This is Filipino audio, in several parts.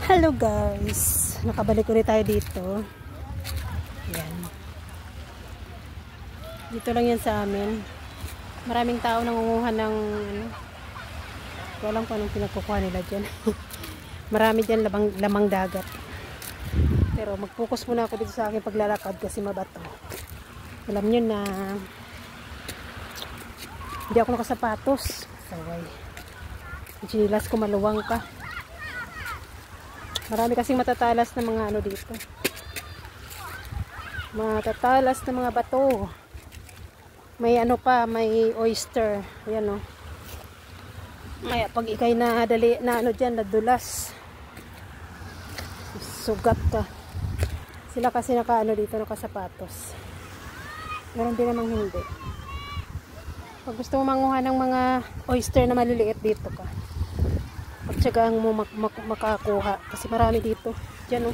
Hello guys, nakabalik ulit tayo dito. Yan. Dito lang yan sa amin. Maraming tao nangunguha ng hindi ko alam kung anong pinagkukuha nila dyan. Marami dyan lamang dagat. Pero mag-focus muna ako dito sa aking paglalakad kasi mabato. Alam nyo na hindi ako nakasapatos. Saway. Yung chinilas ko maluwang ka. Marami kasing matatalas na mga ano dito. Matatalas na mga bato. May ano pa, may oyster. Ayan o. May pag ikay na dali na ano dyan, nadulas. Sugat ka. Sila kasi naka ano dito, nakasapatos. Meron din namang hindi. Pag gusto mo manguha ng mga oyster na maliliit dito ka. Pagtsagaan mo makakuha kasi marami dito dyan o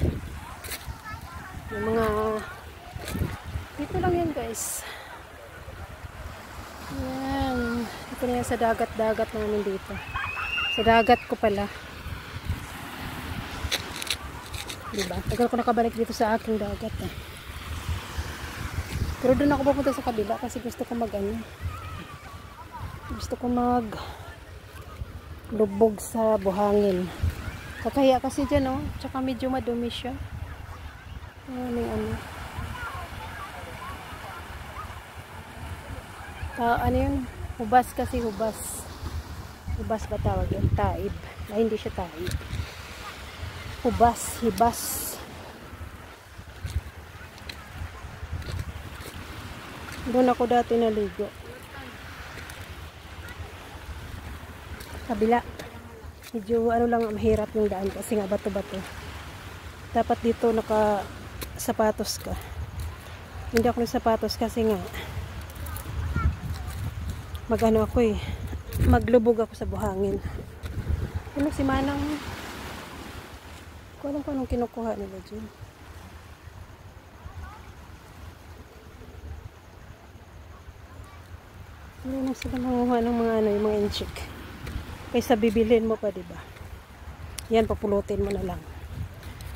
yung mga dito lang yan guys. Yan, ito na yan sa dagat namin dito, sa dagat ko pala, diba? Tagal ko nakabalik dito sa aking dagat pero doon ako pupunta sa kabila kasi gusto ko lubog sa buhangin. Kakaya kasi dyan tsaka medyo madumi siya. Ano yun? Hubas kasi, hubas ba tawag yun? Taib. Ay, hindi siya taib. Hibas. Doon ako dati naligo. Kabila. Medyo ano lang, mahirap yung daan kasi nga bato-bato. Dapat dito naka sapatos ka. Hindi ako nagsapatos kasi nga magano ako maglubog ako sa buhangin. Ano si Manang? Kung alam ko anong kinukuha nila dyan. Hindi na sila manguha ng mga yung mga inchik. Kaysa bibilhin mo pa, diba? Yan, papulutin mo na lang.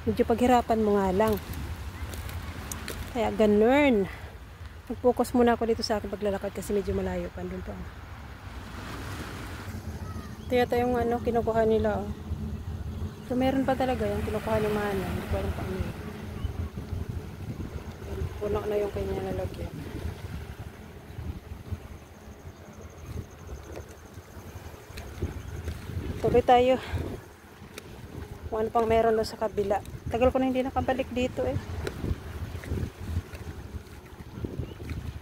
Medyo paghirapan mo nga lang. Kaya ganun. Mag-focus muna ako dito sa aking paglalakad kasi medyo malayo pa. Doon pa. Ito yata yung kinukuha nila. So, meron pa talaga yung kinukuha ni Mana. Hindi ko alam pa ano yun. Puno na yung kanya nalagyan. Tuloy tayo. Kung ano pang meron doon sa kabila. Tagal ko na hindi nakabalik dito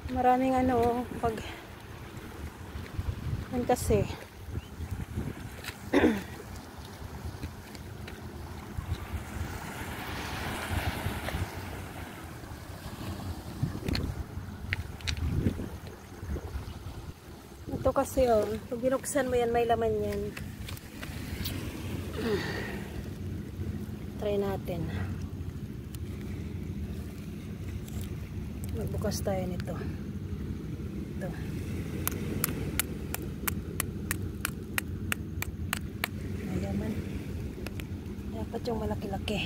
Maraming pag kasi ito kasi pag binuksan mo yan may laman yan. Try natin. Magbukas tayo nito. Ito. May laman. Dapat yung malaki-laki.